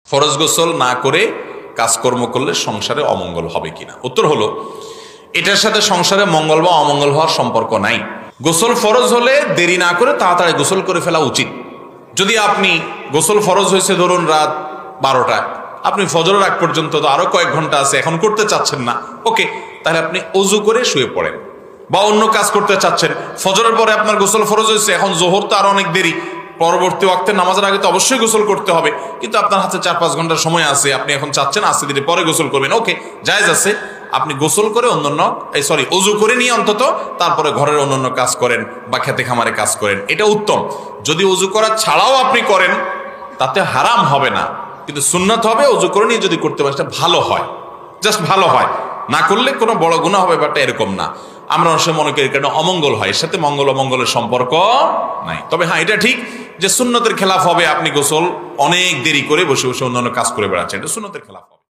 ফরজ গোসল না করে কাজকর্ম করলে সংসারে অমঙ্গল হবে কিনা? উত্তর হলো, এটার সাথে সংসারে মঙ্গল বা অমঙ্গল হওয়ার সম্পর্ক নাই। গোসল ফরজ হলে দেরি না করে তাড়াতাড়ি গোসল করে ফেলা উচিত। যদি আপনি গোসল ফরজ হয়েছে ধরুন রাত 12টায়, আপনি ফজরের আগ পর্যন্ত তো আরো কয়েক ঘন্টা আছে, এখন করতে চাচ্ছেন না, ওকে, তাহলে আপনি অজু করে শুয়ে পড়েন। বা অন্য কাজ করতে চাচ্ছেন, ফজরের পরে আপনার গোসল ফরজ হয়েছে, এখন জোহর তো আরো অনেক দেরি, পরবর্তী ওয়াক্তের নামাজের আগে তো অবশ্যই গোসল করতে হবে, কিন্তু আপনার হাতে 4-5 ঘন্টার সময় আছে, আপনি এখন চাচ্ছেন আস্তে ধীরে পরে গোসল করবেন, ওকে, জায়েজ আছে। আপনি গোসল করে অজু করে নিয়ে অন্তত তারপরে ঘরের অন্যান্য কাজ করেন বা খেতে খামারে কাজ করেন, এটা উত্তম। যদি অজু করা ছাড়াও আপনি করেন তাতে হারাম হবে না, কিন্তু সুন্নাত হবে অজু করে নিয়ে যদি করতে পারেন, সেটা ভালো হয়, জাস্ট ভালো হয়। না করলে কোনো বড় গুনাহ হবে ব্যাপারটা এরকম না। আমরা অনেক সময় মনে করি কারণ অমঙ্গল হয়, এর সাথে মঙ্গল অমঙ্গলের সম্পর্ক নাই। তবে হ্যাঁ, এটা ঠিক যে সুন্নতের খেলাফ হবে আপনি গোসল অনেক দেরি করে বসে বসে অন্যান্য কাজ করে বেড়াচ্ছেন, এটা সুন্নতের খেলাফ হবে।